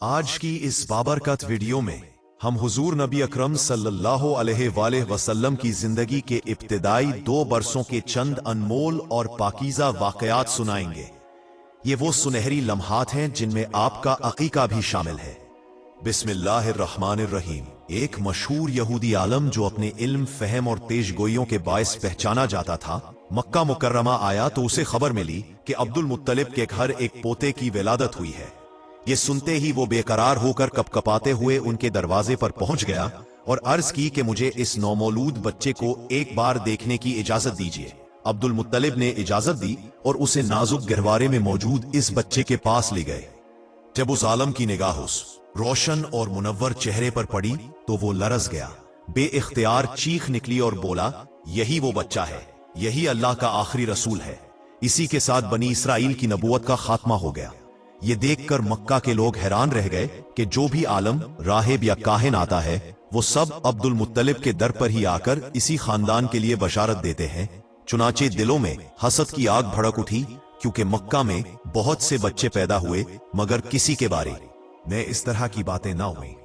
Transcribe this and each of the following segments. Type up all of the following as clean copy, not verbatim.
आज की इस बाबरकत वीडियो में हम हुजूर नबी अकरम सल्लल्लाहु अलैहि वसल्लम की जिंदगी के इब्तिदाई 2 बरसों के चंद अनमोल और पाकीज़ा वाक़यात सुनाएंगे। ये वो सुनहरी लम्हात हैं जिनमें आपका अकीका भी शामिल है। बिस्मिल्लाहिर्रहमानिर्रहीम। एक मशहूर यहूदी आलम जो अपने इल्म, फहम और तेजगोइयों के बायस पहचाना जाता था, मक्का मुकर्रमा आया तो उसे खबर मिली कि अब्दुल मुत्तलिब के घर एक पोते की विलादत हुई है। ये सुनते ही वो बेकरार होकर कपकपाते हुए उनके दरवाजे पर पहुंच गया और अर्ज की कि मुझे इस नौमौलूद बच्चे को एक बार देखने की इजाजत दीजिए। अब्दुल मुत्तलिब ने इजाजत दी और उसे नाजुक गहवारे में मौजूद इस बच्चे के पास ले गए। जब उस आलम की निगाह उस रोशन और मुनव्वर चेहरे पर पड़ी तो वो लरज गया, बेइख्तियार चीख निकली और बोला, यही वो बच्चा है, यही अल्लाह का आखिरी रसूल है। इसी के साथ बनी इसराइल की नबूवत का खात्मा हो गया। ये देखकर मक्का के लोग हैरान रह गए कि जो भी आलम, राहिब या काहिन आता है वो सब अब्दुल मुत्तलिब के दर पर ही आकर इसी खानदान के लिए बशारत देते हैं। चुनाचे दिलों में हसद की आग भड़क उठी, क्योंकि मक्का में बहुत से बच्चे पैदा हुए मगर किसी के बारे में इस तरह की बातें ना हुई।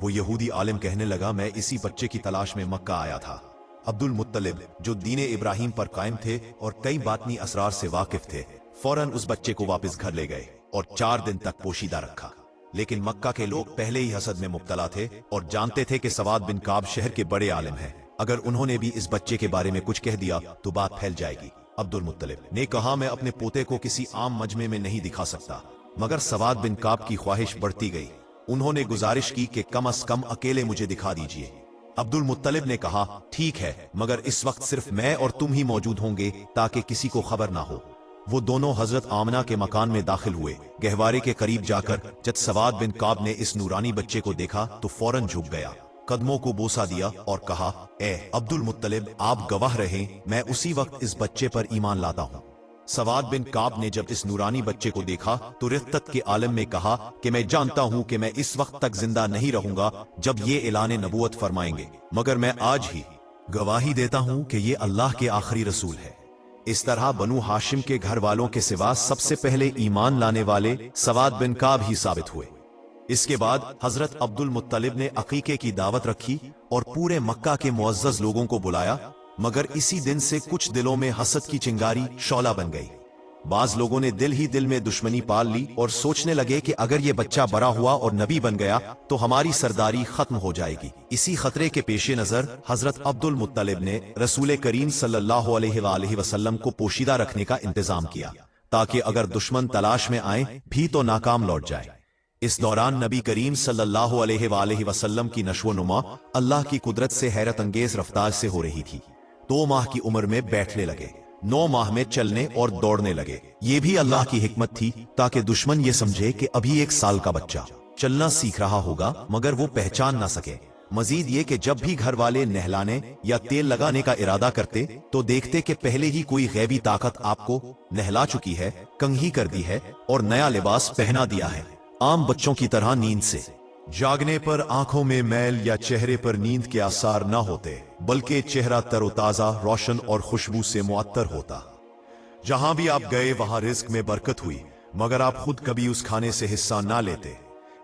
वो यहूदी आलिम कहने लगा, मैं इसी बच्चे की तलाश में मक्का आया था। अब्दुल मुत्तलिब जो दीने इब्राहिम पर कायम थे और कई बातनी असरार से वाकिफ थे, फौरन उस बच्चे को वापस घर ले गए और 4 दिन तक पोशीदा रखा। लेकिन मक्का के लोग पहले ही हसद में मुब्तला थे और जानते थे कि सवाद बिन काब शहर के बड़े आलिम हैं। अगर उन्होंने भी इस बच्चे के बारे में कुछ कह दिया तो बात फैल जाएगी। अब्दुल मुत्तलिब ने कहा, मैं अपने पोते को किसी आम मजमे में नहीं दिखा सकता। मगर सवाद बिन काब की ख्वाहिश बढ़ती गई। उन्होंने गुजारिश की कि कम अज कम अकेले मुझे दिखा दीजिए। अब्दुल मुत्तलिब ने कहा, ठीक है, मगर इस वक्त सिर्फ मैं और तुम ही मौजूद होंगे ताकि किसी को खबर ना हो। वो दोनों हजरत आमना के मकान में दाखिल हुए। गहवारे के करीब जाकर जब सवाद बिन काब ने इस नूरानी बच्चे को देखा तो फौरन झुक गया, कदमों को बोसा दिया और कहा, ए अब्दुल मुत्तलिब, आप गवाह रहें, मैं उसी वक्त इस बच्चे पर ईमान लाता हूँ। सवाद बिन काब ने जब इस नूरानी बच्चे को देखा तो रिफ्तत के आलम में कहा कि मैं जानता हूँ कि मैं इस वक्त तक जिंदा नहीं रहूंगा जब ये ऐलान नबूवत फरमाएंगे, मगर मैं आज ही गवाही देता हूँ कि ये अल्लाह के आखिरी रसूल है। इस तरह बनु हाशिम के घर वालों के सिवा सबसे पहले ईमान लाने वाले सवाद बिन काब ही साबित हुए। इसके बाद हजरत अब्दुल मुत्तलिब ने अकीके की दावत रखी और पूरे मक्का के मुअज़्ज़ज़ लोगों को बुलाया, मगर इसी दिन से कुछ दिलों में हसद की चिंगारी शौला बन गई। बाज लोगों ने दिल ही दिल में दुश्मनी पाल ली और सोचने लगे कि अगर ये बच्चा बड़ा हुआ और नबी बन गया तो हमारी सरदारी खत्म हो जाएगी। इसी खतरे के पेश नजर हजरत अब्दुल मुत्तलिब ने रसूल करीम सल्लल्लाहु अलैहि वसल्लम को पोशीदा रखने का इंतजाम किया, ताकि अगर दुश्मन तलाश में आए भी तो नाकाम लौट जाए। इस दौरान नबी करीम सल्लल्लाहु अलैहि वसल्लम की नशो-नुमा अल्लाह की कुदरत से हैरत अंगेज रफ्तार से हो रही थी। 2 माह की उम्र में बैठने लगे, 9 माह में चलने और दौड़ने लगे। ये भी अल्लाह की हिकमत थी ताकि दुश्मन ये समझे कि अभी 1 साल का बच्चा चलना सीख रहा होगा मगर वो पहचान ना सके। मजीद ये कि जब भी घर वाले नहलाने या तेल लगाने का इरादा करते तो देखते कि पहले ही कोई गैबी ताकत आपको नहला चुकी है, कंघी कर दी है और नया लिबास पहना दिया है। आम बच्चों की तरह नींद से जागने पर आंखों में मैल या चेहरे पर नींद के आसार न होते, बल्कि चेहरा तरोताजा, रोशन और खुशबू से मुअत्तर होता। जहां भी आप गए वहां रिज्क में बरकत हुई, मगर आप खुद कभी उस खाने से हिस्सा ना लेते।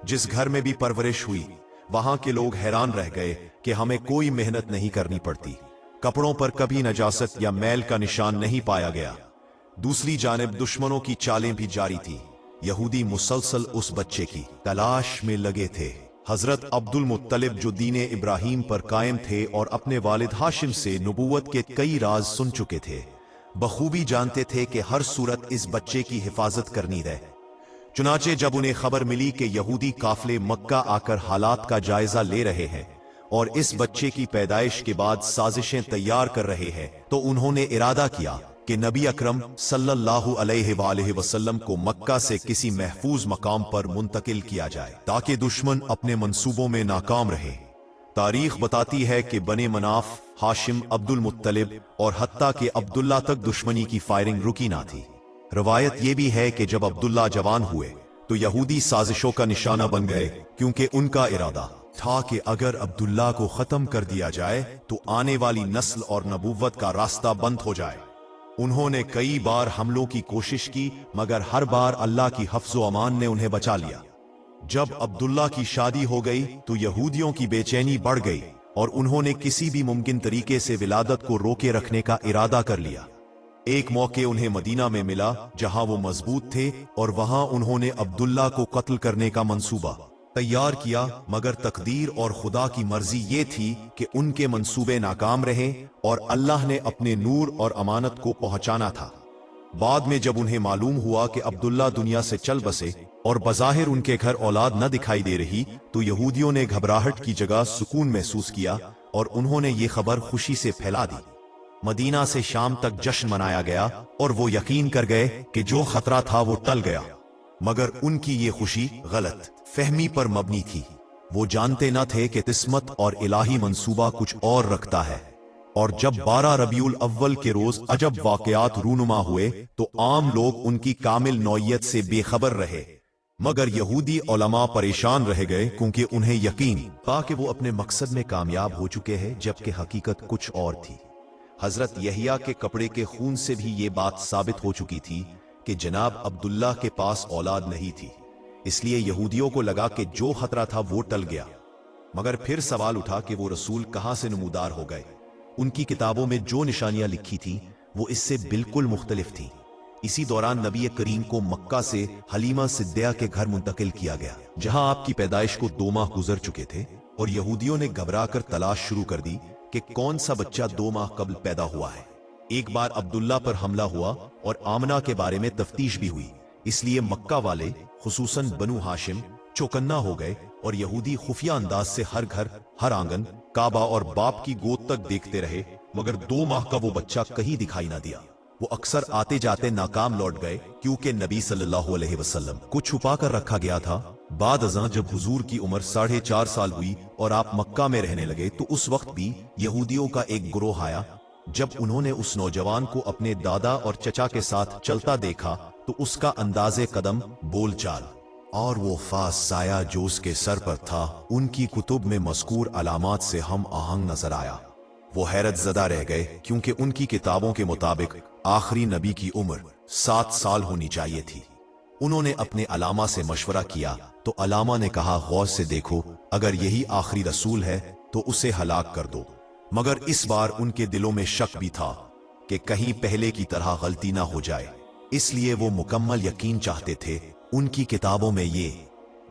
जिस घर में भी परवरिश हुई वहां के लोग हैरान रह गए कि हमें कोई मेहनत नहीं करनी पड़ती। कपड़ों पर कभी नजासत या मैल का निशान नहीं पाया गया। दूसरी जानिब दुश्मनों की चालें भी जारी थी। यहूदी मुसलसल उस बच्चे की तलाश में लगे थे। हजरत अब्दुल मुत्तलिब जो दीने इब्राहिम पर कायम थे और अपने वालिद हाशिम से नबूवत के कई राज सुन चुके थे, बखूबी जानते थे कि हर सूरत इस बच्चे की हिफाजत करनी है। चुनाचे जब उन्हें खबर मिली कि यहूदी काफले मक्का आकर हालात का जायजा ले रहे हैं और इस बच्चे की पैदाइश के बाद साजिशें तैयार कर रहे हैं, तो उन्होंने इरादा किया कि नबी अकरम सल्लल्लाहु अलैहि वसल्लम को मक्का से किसी महफूज मकाम पर मुंतकिल किया जाए ताकि दुश्मन अपने मंसूबों में नाकाम रहे। तारीख बताती है कि बने मनाफ, हाशिम, अब्दुल मुत्तलिब और हत्ता के अब्दुल्ला तक दुश्मनी की फायरिंग रुकी ना थी। रवायत यह भी है कि जब अब्दुल्ला जवान हुए तो यहूदी साजिशों का निशाना बन गए, क्योंकि उनका इरादा था कि अगर अब्दुल्ला को खत्म कर दिया जाए तो आने वाली नस्ल और नबूवत का रास्ता बंद हो जाए। उन्होंने कई बार हमलों की कोशिश की, मगर हर बार अल्लाह की हफ्ज़ो अमान ने उन्हें बचा लिया। जब अब्दुल्ला की शादी हो गई तो यहूदियों की बेचैनी बढ़ गई और उन्होंने किसी भी मुमकिन तरीके से विलादत को रोके रखने का इरादा कर लिया। एक मौके उन्हें मदीना में मिला जहां वो मजबूत थे और वहां उन्होंने अब्दुल्ला को कत्ल करने का मंसूबा तैयार किया, मगर तकदीर और खुदा की मर्जी ये थी कि उनके मंसूबे नाकाम रहे और अल्लाह ने अपने नूर और अमानत को पहुंचाना था। बाद में जब उन्हें मालूम हुआ कि अब्दुल्ला दुनिया से चल बसे और बज़ाहिर उनके घर औलाद न दिखाई दे रही, तो यहूदियों ने घबराहट की जगह सुकून महसूस किया और उन्होंने ये खबर खुशी से फैला दी। मदीना से शाम तक जश्न मनाया गया और वो यकीन कर गए कि जो खतरा था वो टल गया। मगर उनकी ये खुशी गलत फहमी पर मबनी थी। वो जानते न थे कि किस्मत और इलाही मंसूबा कुछ और रखता है। और जब 12 रबीउल अव्वल के रोज अजब वाकयात रूनुमा हुए तो आम लोग उनकी कामिल नौयत से बेखबर रहे, मगर यहूदी उलमा परेशान रह गए क्योंकि उन्हें यकीन था कि वो अपने मकसद में कामयाब हो चुके हैं, जबकि हकीकत कुछ और थी। हजरत यहिया के कपड़े के खून से भी ये बात साबित हो चुकी थी कि जनाब अब्दुल्ला के पास औलाद नहीं थी। इसलिए यहूदियों को लगा कि जो खतरा था वो टल गया। मगर फिर सवाल उठा कि वो रसूल कहां से नमूदार हो गए। उनकी किताबों में जो निशानियां लिखी थी वो इससे बिल्कुल मुख्तलिफ थी। इसी दौरान नबी करीम को मक्का से हलीमा सिद्दिया के घर मुंतकिल किया गया, जहां आपकी पैदाइश को 2 माह गुजर चुके थे, और यहूदियों ने घबराकर तलाश शुरू कर दी कि कौन सा बच्चा 2 माह कबल पैदा हुआ है। एक बार अब्दुल्ला पर हमला हुआ और आमना के बारे में तफ्तीश भी हुई। इसलिए मक्का वाले, खुसूसन बनु हाशिम, चौकन्ना हो गए और यहूदी खुफिया अंदाज से हर घर, हर आंगन, काबा और बाप की गोद तक देखते रहे, मगर 2 माह का वो बच्चा कहीं दिखाई ना दिया। वो अक्सर आते जाते नाकाम लौट गए, क्योंकि नबी सल्लल्लाहु अलैहि वसल्लम को छुपा कर रखा गया था। बाद अज़ां जब हुजूर की उम्र 4.5 साल हुई और आप मक्का में रहने लगे, तो उस वक्त भी यहूदियों का एक गिरोह आया। जब उन्होंने उस नौजवान को अपने दादा और चचा के साथ चलता देखा तो उसका अंदाजे कदम, बोलचाल और वो फास साया जो उसके सर पर था, उनकी कुतुब में मज़कूर अलामात से हम आहंग नजर आया। वो हैरत ज़दा रह गए, क्योंकि उनकी किताबों के मुताबिक आखिरी नबी की उम्र 7 साल होनी चाहिए थी। उन्होंने अपने अलामा से मशवरा किया तो अलामा ने कहा, गौर से देखो, अगर यही आखिरी रसूल है तो उसे हलाक कर दो। मगर इस बार उनके दिलों में शक भी था कि कहीं पहले की तरह गलती ना हो जाए, इसलिए वो मुकम्मल यकीन चाहते थे। उनकी किताबों में ये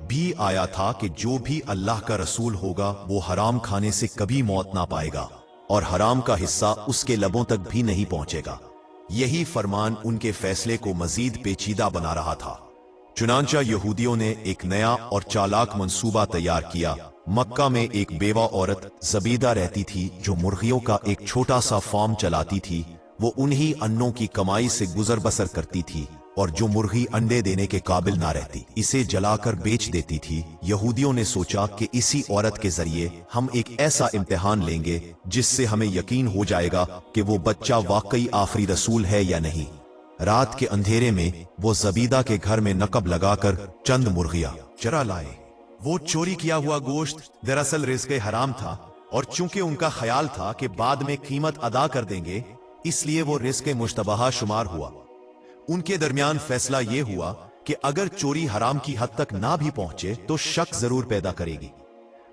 भी आया था कि जो भी अल्लाह का रसूल होगा वो हराम खाने से कभी मौत ना पाएगा और हराम का हिस्सा उसके लबों तक भी नहीं पहुंचेगा। यही फरमान उनके फैसले को मजीद पेचीदा बना रहा था। चुनांचा यहूदियों ने एक नया और चालाक मंसूबा तैयार किया। मक्का में एक बेवा औरत जबीदा रहती थी जो मुर्गियों का एक छोटा सा फार्म चलाती थी। वो उन्हीं अन्नों की कमाई से गुजर बसर करती थी और जो मुर्गी अंडे देने के काबिल ना रहती, इसे जलाकर बेच देती थी। यहूदियों ने सोचा कि इसी औरत के जरिए हम एक ऐसा इम्तिहान लेंगे जिससे हमें यकीन हो जाएगा कि वो बच्चा वाकई आखिरी रसूल है या नहीं। रात के अंधेरे में वो जबीदा के घर में नकब लगाकर चंद मुर्गियां चरा लाए। वो चोरी किया हुआ गोश्त दरअसल रिज़्क़े हराम था, और चूंकि उनका ख्याल था कि बाद में कीमत अदा कर देंगे, इसलिए वो रिज़्क़े मुश्तबहा शुमार हुआ। उनके दरमियान फैसला यह हुआ कि अगर चोरी हराम की हद तक ना भी पहुंचे तो शक जरूर पैदा करेगी।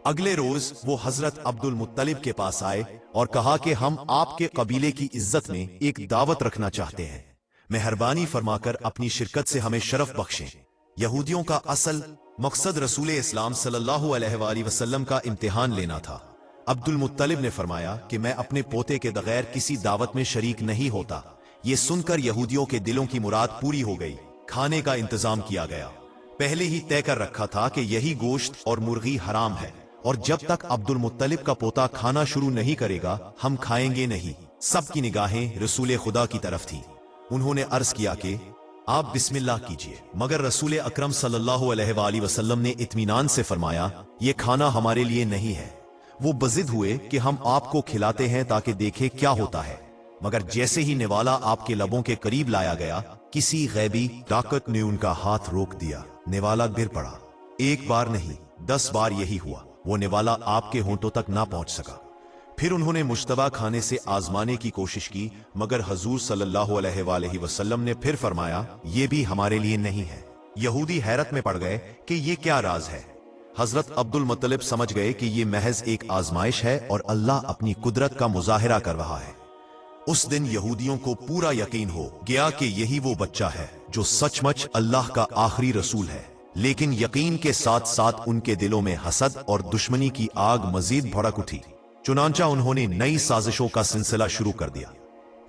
अगले रोज वो हजरत अब्दुल मुत्तलिब के पास आए और कहा कि हम आपके कबीले की इज्जत में एक दावत रखना चाहते हैं, मेहरबानी फरमाकर अपनी शिरकत से हमें शरफ बख्शें। यहूदियों का असल मकसद रसूल इस्लाम सल्लल्लाहु अलैहि वसल्लम का इम्तिहान लेना था। अब्दुल मुत्तलिब ने फरमाया कि मैं अपने पोते के बगैर किसी दावत में शरीक नहीं होता। ये सुनकर यहूदियों के दिलों की मुराद पूरी हो गई। खाने का इंतजाम किया गया। पहले ही तय कर रखा था कि यही गोश्त और मुर्गी हराम है, और जब तक अब्दुल मुत्तलिब का पोता खाना शुरू नहीं करेगा हम खाएंगे नहीं। सबकी निगाहें रसूल खुदा की तरफ थी। उन्होंने अर्ज किया कि आप बिस्मिल्लाह कीजिए, मगर रसूल अकरम सल्लल्लाहु अलैहि वसल्लम ने इत्मीनान से फरमाया, ये खाना हमारे लिए नहीं है। वो बजिद हुए कि हम आपको खिलाते हैं ताकि देखें क्या होता है। मगर जैसे ही निवाला आपके लबों के करीब लाया गया, किसी गैबी ताकत ने उनका हाथ रोक दिया। निवाला गिर पड़ा। एक बार नहीं 10 बार यही हुआ। वो निवाला आपके होंठों तक ना पहुंच सका। फिर उन्होंने मुश्तबा खाने से आजमाने की कोशिश की, मगर हजूर सल्लल्लाहु अलैहि वसल्लम ने फिर फरमाया, ये भी हमारे लिए नहीं है। यहूदी हैरत में पड़ गए कि ये क्या राज है। हजरत अब्दुल मुत्तलिब समझ गए कि ये महज एक आजमाइश है और अल्लाह अपनी कुदरत का मुजाहिरा कर रहा है। उस दिन यहूदियों को पूरा यकीन हो गया कि यही वो बच्चा है जो सचमुच अल्लाह का आखिरी रसूल है। लेकिन यकीन के साथ साथ उनके दिलों में हसद और दुश्मनी की आग मजीद भड़क उठी। चुनांचा उन्होंने नई साजिशों का सिलसिला शुरू कर दिया।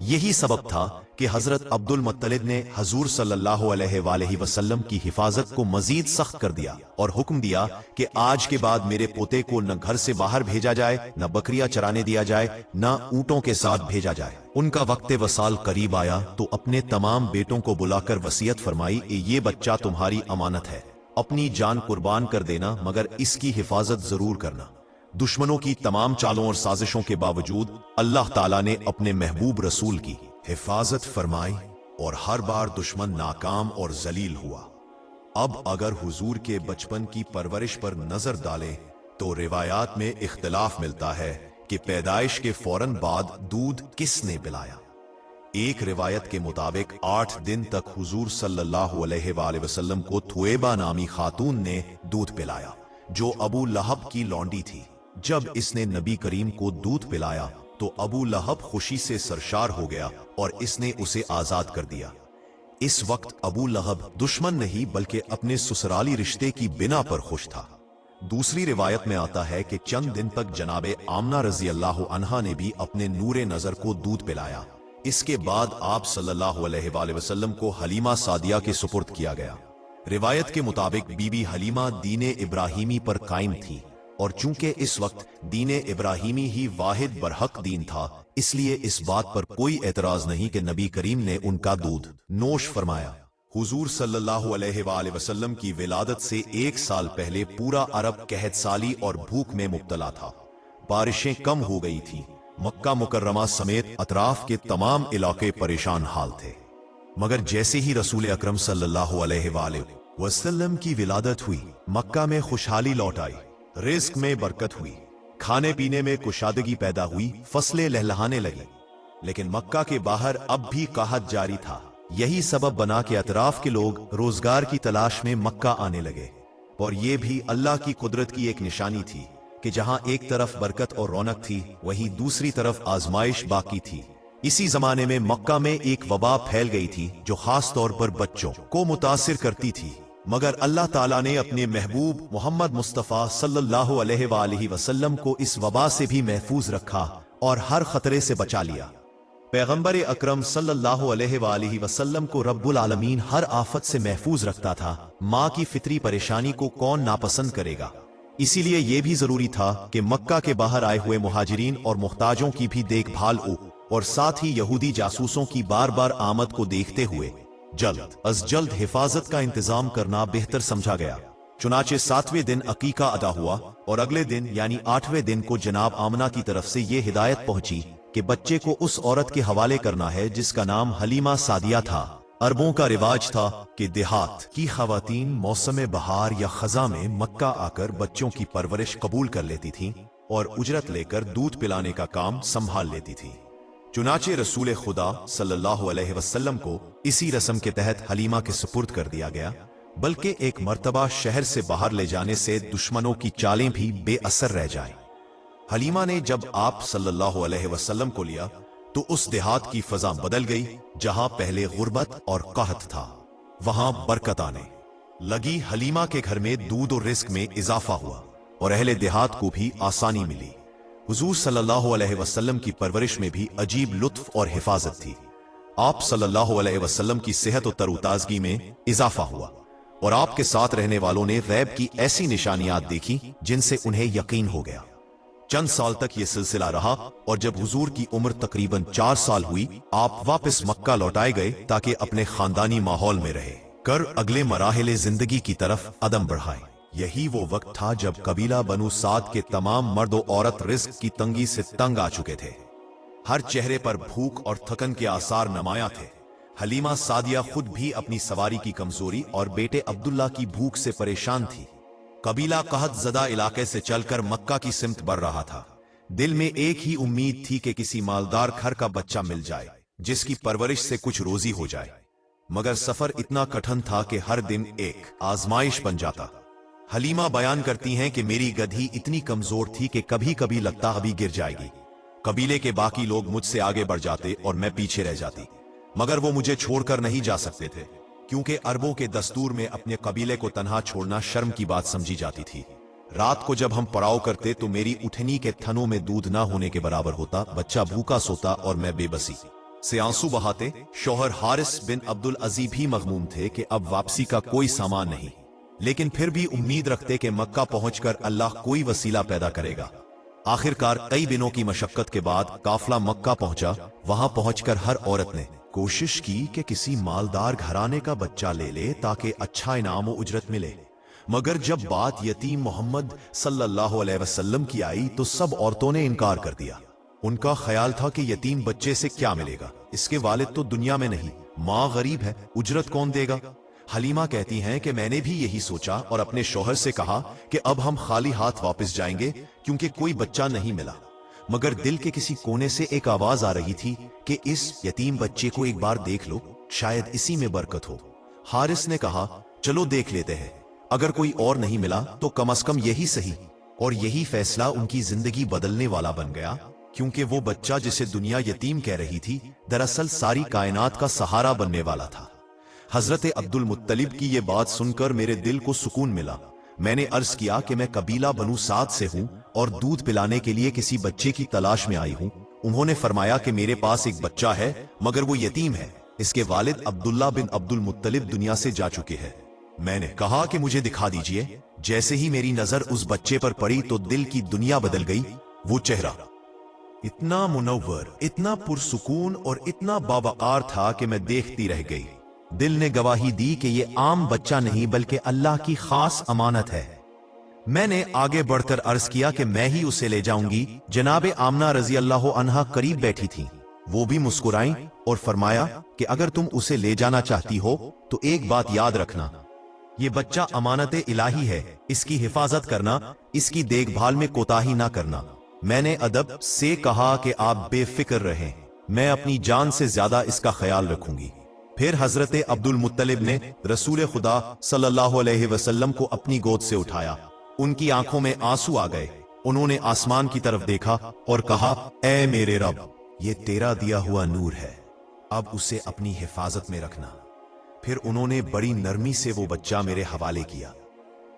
यही सबब था कि हजरत अब्दुल मुत्तलिब ने हजूर सल्लल्लाहु अलैहि वसल्लम की हिफाजत को मजीद सख्त कर दिया और हुक्म दिया कि आज के बाद मेरे पोते को न घर से बाहर भेजा जाए, न बकरियां चराने दिया जाए, न ऊंटों के साथ भेजा जाए। उनका वक्त वसाल करीब आया तो अपने तमाम बेटों को बुलाकर वसीयत फरमाई, ये बच्चा तुम्हारी अमानत है, अपनी जान कुर्बान कर देना, मगर इसकी हिफाजत जरूर करना। दुश्मनों की तमाम चालों और साजिशों के बावजूद अल्लाह ताला ने अपने महबूब रसूल की हिफाजत फरमाई और हर बार दुश्मन नाकाम और जलील हुआ। अब अगर हुजूर के बचपन की परवरिश पर नजर डालें तो रिवायात में इख्तिलाफ मिलता है कि पैदाइश के फौरन बाद दूध किसने पिलाया। एक रिवायत के मुताबिक 8 दिन तक हुजूर सल्लल्लाहु अलैहि वसल्लम को थुएबा नामी खातून ने दूध पिलाया, जो अबू लहब की लौंडी थी। जब इसने नबी करीम को दूध पिलाया तो अबू लहब खुशी से सरशार हो गया और इसने उसे आजाद कर दिया। इस वक्त अबू लहब दुश्मन नहीं बल्कि अपने ससुराली रिश्ते की बिना पर खुश था। दूसरी रिवायत में आता है कि चंद दिन तक जनाबे आमना रजी अल्लाह अन्हा ने भी अपने नूरे नजर को दूध पिलाया। इसके बाद आप सल्लल्लाहु अलैहि वसल्लम को हलीमा सादिया के सुपुर्द किया गया। रिवायत के मुताबिक बीबी हलीमा दीने इब्राहिमी पर कायम थी और चूंकि इस वक्त दीने इब्राहिमी ही वाहिद बरहक दीन था, इसलिए इस बात पर कोई एतराज नहीं कि नबी करीम ने उनका दूध नोश फरमाया। हुजूर सल्लल्लाहु अलैहि वसल्लम की विलादत से 1 साल पहले पूरा अरब कहत साली और भूख में मुब्तला था। बारिशें कम हो गई थी। मक्का मुकर्रमा समेत अतराफ के तमाम इलाके परेशान हाल थे। मगर जैसे ही रसूल अकरम सल्लल्लाहु अलैहि वसल्लम की विलादत हुई, मक्का में खुशहाली लौट आई, रिज़्क में बरकत हुई, खाने पीने में कुशादगी पैदा हुई, फसलें लहलहाने लगी। लेकिन मक्का के बाहर अब भी काहत जारी था। यही सबब बना कि अतराफ के लोग रोजगार की तलाश में मक्का आने लगे और ये भी अल्लाह की कुदरत की एक निशानी थी कि जहां एक तरफ बरकत और रौनक थी, वहीं दूसरी तरफ आजमाइश बाकी थी। इसी जमाने में मक्का में एक वबा फैल गई थी जो खास तौर पर बच्चों को मुतासिर करती थी। मगर अल्लाह ताला ने अपने महबूब मोहम्मद मुस्तफ़ा सल्लल्लाहु अलैहि वसल्लम को इस वबा से भी महफूज रखा और हर खतरे से बचा लिया। पैगंबर अकरम सल्लल्लाहु अलैहि वसल्लम को रब्बुल आलमीन हर आफत से महफूज रखता था। माँ की फितरी परेशानी को कौन नापसंद करेगा। इसीलिए यह भी जरूरी था कि मक्का के बाहर आए हुए मुहाजिरीन और मुख्ताजों की भी देखभाल हो और साथ ही यहूदी जासूसों की बार बार आमद को देखते हुए जल्द अज जल्द हिफाजत का इंतजाम करना बेहतर समझा गया। चुनाचे 7वें दिन अकीका अदा हुआ और अगले दिन यानी 8वें दिन को जनाब आमना की तरफ से ये हिदायत पहुंची कि बच्चे को उस औरत के हवाले करना है जिसका नाम हलीमा सादिया था। अरबों का रिवाज था कि देहात की खवातीन मौसम बहार या खजा में मक्का आकर बच्चों की परवरिश कबूल कर लेती थीं और उजरत लेकर दूध पिलाने का काम संभाल लेती थीं। चुनाचे रसूल खुदा सल्लल्लाहु अलैहि वसल्लम को इसी रस्म के तहत हलीमा के सुपुर्द कर दिया गया। बल्कि एक मर्तबा शहर से बाहर ले जाने से दुश्मनों की चालें भी बेअसर रह जाएं। हलीमा ने जब आप सल्लल्लाहु अलैहि वसल्लम को लिया तो उस देहात की फजा बदल गई। जहां पहले गुर्बत और कहत था, वहां बरकत आने लगी। हलीमा के घर में दूध और रिस्क में इजाफा हुआ और अहले देहात को भी आसानी मिली। हुजूर सल्लल्लाहु अलैहि वसल्लम की परवरिश में भी अजीब लुत्फ और हिफाजत थी। आप सल्लल्लाहु अलैहि वसल्लम की सेहत और तरोताजगी में इजाफा हुआ और आपके साथ रहने वालों ने गैब की ऐसी निशानियात देखी जिनसे उन्हें यकीन हो गया। चंद साल तक यह सिलसिला रहा और जब हुजूर की उम्र तकरीबन 4 साल हुई, आप वापस मक्का लौटाए गए ताकि अपने खानदानी माहौल में रहे कर अगले मराहले जिंदगी की तरफ कदम बढ़ाए। यही वो वक्त था जब कबीला बनु साद के तमाम मर्द और औरत रिस्क की तंगी से तंग आ चुके थे। हर चेहरे पर भूख और थकन के आसार नमाया थे। हलीमा सादिया खुद भी अपनी सवारी की कमजोरी और बेटे अब्दुल्ला की भूख से परेशान थी। कबीला कहत ज़दा इलाके से चलकर मक्का की सिमत बढ़ रहा था। दिल में एक ही उम्मीद थी कि किसी मालदार घर का बच्चा मिल जाए जिसकी परवरिश से कुछ रोजी हो जाए। मगर सफर इतना कठिन था कि हर दिन एक आजमाइश बन जाता। हलीमा बयान करती हैं कि मेरी गधी इतनी कमजोर थी कि कभी कभी लगता अभी गिर जाएगी। कबीले के बाकी लोग मुझसे आगे बढ़ जाते और मैं पीछे रह जाती, मगर वो मुझे छोड़कर नहीं जा सकते थे, क्योंकि अरबों के दस्तूर में अपने कबीले को तन्हा छोड़ना शर्म की बात समझी जाती थी। रात को जब हम पड़ाव करते तो मेरी उठनी के थनों में दूध ना होने के बराबर होता, बच्चा भूखा सोता और मैं बेबसी से आंसू बहाते। शौहर हारिस बिन अब्दुल अजीज भी मगमूम थे कि अब वापसी का कोई सामान नहीं, लेकिन फिर भी उम्मीद रखते कि मक्का पहुंचकर अल्लाह कोई वसीला पैदा करेगा। आखिरकार कई दिनों की मशक्कत के बाद काफला मक्का पहुंचा। वहां पहुंचकर हर औरत ने कोशिश की कि किसी मालदार घराने का बच्चा ले ले ताकि अच्छा इनाम व उजरत मिले, मगर जब बात यतीम मोहम्मद सल्लल्लाहु अलैहि वसल्लम की आई तो सब औरतों ने इनकार कर दिया। उनका ख्याल था कि यतीम बच्चे से क्या मिलेगा, इसके वालिद तो दुनिया में नहीं, माँ गरीब है, उजरत कौन देगा। हलीमा कहती हैं कि मैंने भी यही सोचा और अपने शौहर से कहा कि अब हम खाली हाथ वापस जाएंगे, क्योंकि कोई बच्चा नहीं मिला। मगर दिल के किसी कोने से एक आवाज आ रही थी कि इस यतीम बच्चे को एक बार देख लो, शायद इसी में बरकत हो। हारिस ने कहा, चलो देख लेते हैं, अगर कोई और नहीं मिला तो कम से कम यही सही। और यही फैसला उनकी जिंदगी बदलने वाला बन गया, क्योंकि वो बच्चा जिसे दुनिया यतीम कह रही थी, दरअसल सारी कायनात का सहारा बनने वाला था। हजरत अब्दुल मुत्तलिब की ये बात सुनकर मेरे दिल को सुकून मिला। मैंने अर्ज किया कि मैं कबीला बनु साद से हूं और दूध पिलाने के लिए किसी बच्चे की तलाश में आई हूं। उन्होंने फरमाया कि मेरे पास एक बच्चा है, मगर वो यतीम है, इसके वालिद अब्दुल्ला बिन अब्दुल मुत्तलिब दुनिया से जा चुके हैं। मैंने कहा कि मुझे दिखा दीजिए। जैसे ही मेरी नजर उस बच्चे पर पड़ी तो दिल की दुनिया बदल गई। वो चेहरा इतना मुनव्वर, इतना पुरसुकून और इतना बावकार था कि मैं देखती रह गई। दिल ने गवाही दी कि ये आम बच्चा नहीं बल्कि अल्लाह की खास अमानत है। मैंने आगे बढ़कर अर्ज किया कि मैं ही उसे ले जाऊंगी। जनाब आमना रजी अल्लाह अन्हा करीब बैठी थीं। वो भी मुस्कुराईं और फरमाया कि अगर तुम उसे ले जाना चाहती हो तो एक बात याद रखना, ये बच्चा अमानत इलाही है, इसकी हिफाजत करना, इसकी देखभाल में कोताही ना करना। मैंने अदब से कहा कि आप बेफिक्र रहें, मैं अपनी जान से ज्यादा इसका ख्याल रखूंगी। फिर हजरत अब्दुल मुत्तलिब ने रसूल खुदा सल्लल्लाहु अलैहि वसल्लम को अपनी गोद से उठाया। उनकी आंखों में आंसू आ गए। उन्होंने आसमान की तरफ देखा और कहा, ऐ मेरे रब, ये तेरा दिया हुआ नूर है, अब उसे अपनी हिफाजत में रखना। फिर उन्होंने बड़ी नरमी से वो बच्चा मेरे हवाले किया।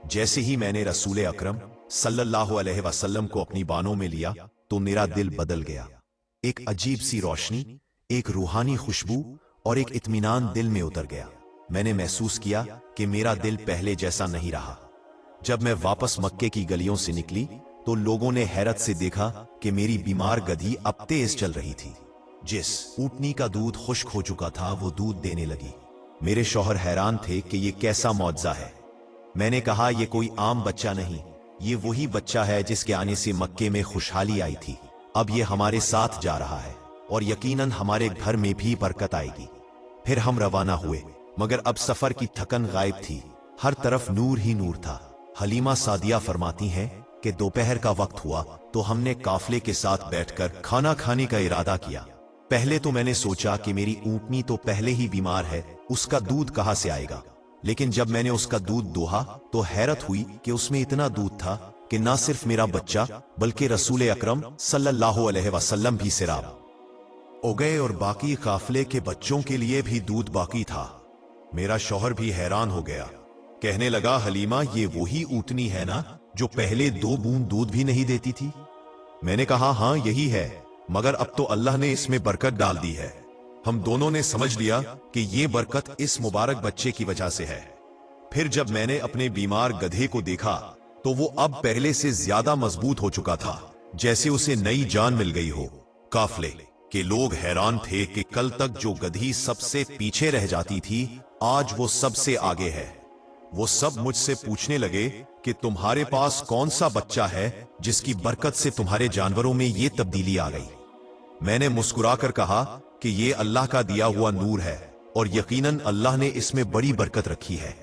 जैसे ही मैंने रसूल अकरम सल्लल्लाहु अलैहि वसल्लम को अपनी बानों में लिया तो मेरा दिल बदल गया। एक अजीब सी रोशनी, एक रूहानी खुशबू और एक इत्मीनान दिल में उतर गया। मैंने महसूस किया कि मेरा दिल पहले जैसा नहीं रहा। जब मैं वापस मक्के की गलियों से निकली तो लोगों ने हैरत से देखा कि मेरी बीमार गधी अब तेज चल रही थी। जिस ऊँटनी का दूध खुश्क हो चुका था वो दूध देने लगी। मेरे शौहर हैरान थे कि ये कैसा मौजज़ा है। मैंने कहा, ये कोई आम बच्चा नहीं, ये वही बच्चा है जिसके आने से मक्के में खुशहाली आई थी। अब ये हमारे साथ जा रहा है और यकीनन हमारे घर में भी बरकत आएगी। फिर हम रवाना हुए, मगर अब सफर की थकन गायब थी, हर तरफ नूर ही नूर था। हलीमा सादिया फरमाती हैं कि दोपहर का वक्त हुआ तो हमने काफले के साथ बैठकर खाना खाने का इरादा किया। पहले तो मैंने सोचा कि मेरी ऊँटनी तो पहले ही बीमार है, उसका दूध कहां से आएगा। लेकिन जब मैंने उसका दूध दोहा तो हैरत हुई कि उसमें इतना दूध था कि ना सिर्फ मेरा बच्चा बल्कि रसूल अकरम सल्लल्लाहु अलैहि वसल्लम भी सिराब हो गए और बाकी काफले के बच्चों के लिए भी दूध बाकी था। मेरा शौहर भी हैरान हो गया। कहने लगा, हलीमा, ये वही ऊँटनी है ना जो पहले 2 बूंद दूध भी नहीं देती थी। मैंने कहा, हाँ यही है, मगर अब तो अल्लाह ने इसमें बरकत डाल दी है। हम दोनों ने समझ लिया कि ये बरकत इस मुबारक बच्चे की वजह से है। फिर जब मैंने अपने बीमार गधे को देखा तो वो अब पहले से ज्यादा मजबूत हो चुका था, जैसे उसे नई जान मिल गई हो। काफले के लोग हैरान थे कि कल तक जो गधी सबसे पीछे रह जाती थी, आज वो सबसे आगे है। वो सब मुझसे पूछने लगे कि तुम्हारे पास कौन सा बच्चा है जिसकी बरकत से तुम्हारे जानवरों में ये तब्दीली आ गई। मैंने मुस्कुराकर कहा कि ये अल्लाह का दिया हुआ नूर है और यकीनन अल्लाह ने इसमें बड़ी बरकत रखी है।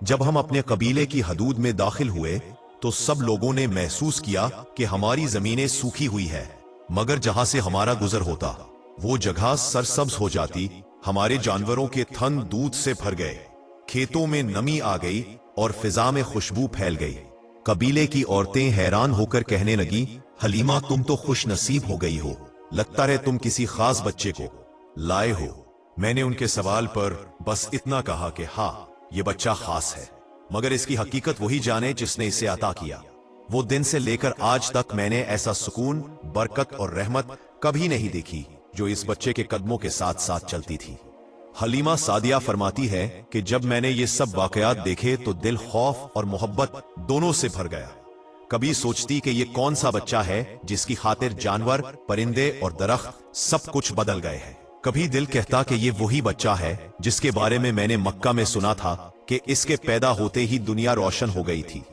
जब हम अपने कबीले की हदूद में दाखिल हुए तो सब लोगों ने महसूस किया कि हमारी जमीनें सूखी हुई है, मगर जहां से हमारा गुजर होता वो जगह सरसब्ज हो जाती हमारे जानवरों के थन दूध से भर गए, खेतों में नमी आ गई और फिजा में खुशबू फैल गई। कबीले की औरतें हैरान होकर कहने लगी, हलीमा तुम तो खुश नसीब हो गई हो, लगता है तुम किसी खास बच्चे को लाए हो। मैंने उनके सवाल पर बस इतना कहा कि हाँ, ये बच्चा खास है, मगर इसकी हकीकत वही जाने जिसने इसे अता किया। वो दिन से लेकर आज तक मैंने ऐसा सुकून, बरकत और रहमत कभी नहीं देखी जो इस बच्चे के कदमों के साथ साथ चलती थी। हलीमा सादिया फरमाती है कि जब मैंने ये सब वाकयात देखे तो दिल खौफ और मोहब्बत दोनों से भर गया। कभी सोचती कि ये कौन सा बच्चा है जिसकी खातिर जानवर, परिंदे और दरख्त सब कुछ बदल गए हैं। कभी दिल कहता कि ये वही बच्चा है जिसके बारे में मैंने मक्का में सुना था कि इसके पैदा होते ही दुनिया रोशन हो गई थी।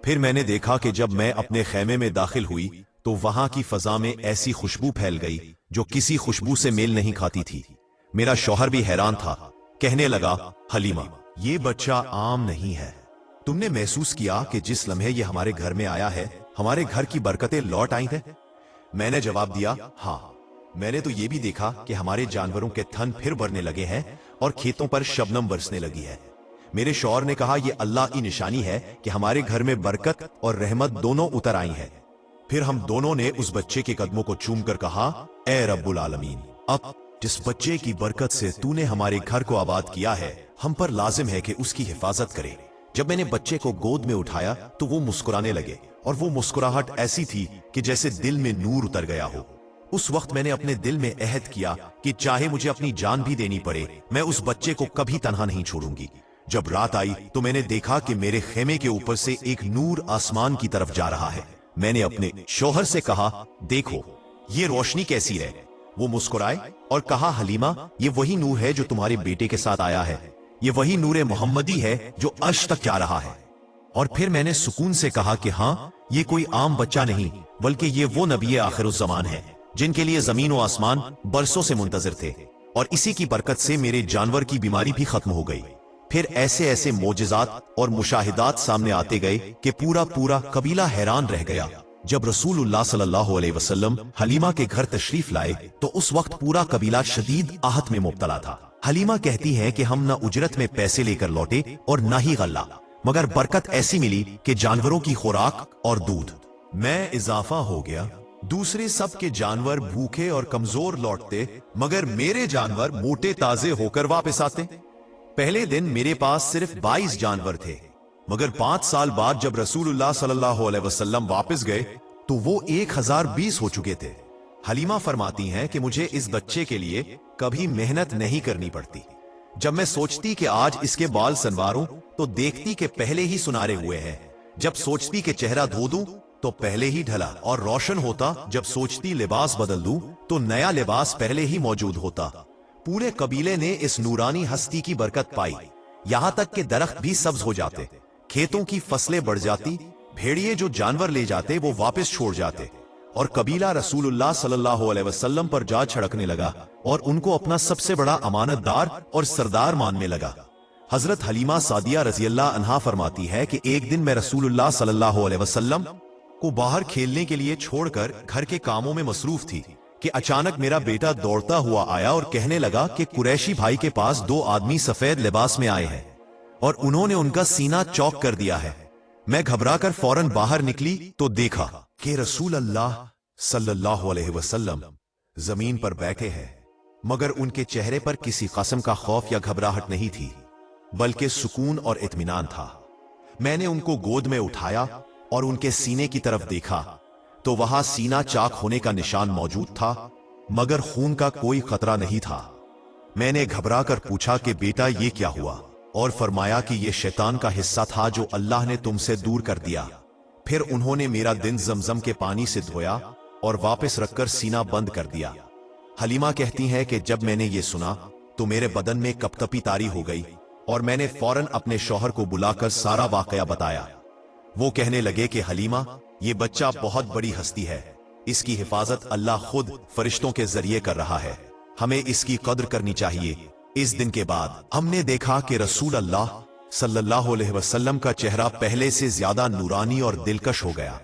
फिर मैंने देखा कि जब मैं अपने खैमे में दाखिल हुई तो वहां की फजा में ऐसी खुशबू फैल गई जो किसी खुशबू से मेल नहीं खाती थी। मेरा शौहर भी हैरान था, कहने लगा, हलीमा ये बच्चा आम नहीं है। तुमने महसूस किया कि जिस लम्हे ये हमारे घर में आया है हमारे घर की बरकतें लौट आई हैं? मैंने जवाब दिया, हाँ, मैंने तो ये भी देखा कि हमारे जानवरों के थन फिर भरने लगे हैं और खेतों पर शबनम बरसने लगी है। मेरे शौहर ने कहा, यह अल्लाह की निशानी है कि हमारे घर में बरकत और रहमत दोनों उतर आई है। फिर हम दोनों ने उस बच्चे के कदमों को चूमकर कहा, ए रब्बुल आलमीन, अब जिस बच्चे की बरकत से तूने हमारे घर को आबाद किया है, हम पर लाजिम है कि उसकी हिफाजत करे। जब मैंने बच्चे को गोद में उठाया तो वो मुस्कुराने लगे और वो मुस्कुराहट ऐसी थी कि जैसे दिल में नूर उतर गया हो। उस वक्त मैंने अपने दिल में अहद किया कि चाहे मुझे अपनी जान भी देनी पड़े, मैं उस बच्चे को कभी तन्हा नहीं छोड़ूंगी। जब रात आई तो मैंने देखा कि मेरे खेमे के ऊपर से एक नूर आसमान की तरफ जा रहा है। मैंने अपने शौहर से कहा, देखो ये रोशनी कैसी है। वो मुस्कुराए और कहा, हलीमा ये वही नूर है जो तुम्हारे बेटे के साथ आया है, ये वही नूर मोहम्मदी है जो अर्श तक जा रहा है। और फिर मैंने सुकून से कहा कि हाँ, ये कोई आम बच्चा नहीं बल्कि ये वो नबी आखिरुज़्ज़मान है जिनके लिए जमीन और आसमान बरसों से मुंतजर थे, और इसी की बरकत से मेरे जानवर की बीमारी भी खत्म हो गई। फिर ऐसे ऐसे मोजिज़ात और मुशाहिदात सामने आते गए कि पूरा पूरा कबीला हैरान रह गया। जब रसूलुल्लाह सल्लल्लाहु अलैहि वसल्लम हलीमा के घर तशरीफ लाए तो उस वक्त पूरा कबीला शदीद आहत में मुब्तला था। हलीमा कहती है कि हम न उजरत में पैसे लेकर लौटे और न ही गल्ला, मगर बरकत ऐसी मिली कि जानवरों की खुराक और दूध में इजाफा हो गया। दूसरे सब के जानवर भूखे और कमजोर लौटते, मगर मेरे जानवर मोटे ताजे होकर वापस आते। पहले दिन मेरे पास सिर्फ 22 जानवर थे, मगर 5 साल बाद जब रसूलुल्लाह सल्लल्लाहु अलैहि वसल्लम वापस गए तो वो 1020 हो चुके थे। हलीमा फरमाती हैं कि मुझे इस बच्चे के लिए कभी मेहनत नहीं करनी पड़ती। जब मैं सोचती कि आज इसके बाल संवारूं तो देखती कि पहले ही सुनारे हुए हैं। जब सोचती कि चेहरा धो दूं तो पहले ही ढला और रोशन होता। जब सोचती लिबास बदल दूं तो नया लिबास पहले ही मौजूद होता। पूरे कबीले ने इस नूरानी हस्ती की बरकत पाई, यहाँ तक कि दरख्त भी सब्ज हो जाते, खेतों की फसलें बढ़ जाती, भेड़िए जो जानवर ले जाते वो वापस छोड़ जाते, और कबीला रसूलुल्लाह सल्लल्लाहु अलैहि वसल्लम पर जा छिड़कने लगा और उनको अपना सबसे बड़ा अमानतदार और सरदार मानने लगा। हजरत हलीमा सादिया रज़ियल्लाहु अन्हा फरमाती है कि एक दिन मैं रसूलुल्लाह सल्लल्लाहु अलैहि वसल्लम को बाहर खेलने के लिए छोड़कर घर के कामों में मसरूफ थी कि अचानक मेरा बेटा दौड़ता हुआ आया और कहने लगा कि कुरैशी भाई के पास 2 आदमी सफेद लिबास में आए हैं और उन्होंने उनका सीना चौक कर दिया है। मैं घबराकर फौरन बाहर निकली तो देखा कि रसूल अल्लाह सल्लल्लाहु अलैहि वसल्लम जमीन पर बैठे हैं, मगर उनके चेहरे पर किसी किस्म का खौफ या घबराहट नहीं थी, बल्कि सुकून और इत्मीनान था। मैंने उनको गोद में उठाया और उनके सीने की तरफ देखा तो वहां सीना चाक होने का निशान मौजूद था, मगर खून का कोई खतरा नहीं था। मैंने घबराकर पूछा कि बेटा ये क्या हुआ, और फरमाया कि ये शैतान का हिस्सा था जो अल्लाह ने तुमसे दूर कर दिया। फिर उन्होंने मेरा दिन जमजम के पानी से धोया और वापस रखकर सीना बंद कर दिया। हलीमा कहती हैं कि जब मैंने ये सुना तो मेरे बदन में कपकपी तारी हो गई और मैंने फौरन अपने शौहर को बुलाकर सारा वाकया बताया। वो कहने लगे कि हलीमा, ये बच्चा बहुत बड़ी हस्ती है, इसकी हिफाजत अल्लाह खुद फरिश्तों के जरिए कर रहा है, हमें इसकी कद्र करनी चाहिए। इस दिन के बाद हमने देखा कि रसूल अल्लाह सल्लल्लाहु अलैहि वसल्लम का चेहरा पहले से ज्यादा नूरानी और दिलकश हो गया।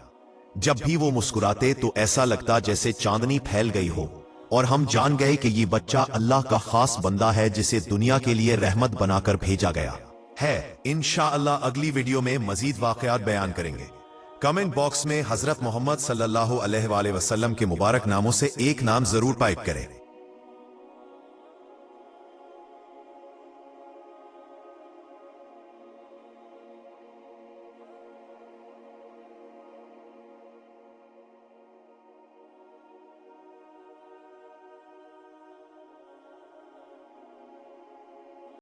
जब भी वो मुस्कुराते तो ऐसा लगता जैसे चांदनी फैल गई हो। और हम जान गए कि ये बच्चा अल्लाह का खास बंदा है जिसे दुनिया के लिए रहमत बनाकर भेजा गया है। इंशाअल्लाह अगली वीडियो में मजीद वाकयात बयान करेंगे। कमेंट बॉक्स में हजरत मोहम्मद सल्लल्लाहु अलैहि वसल्लम के मुबारक नामों से एक नाम जरूर टाइप करें।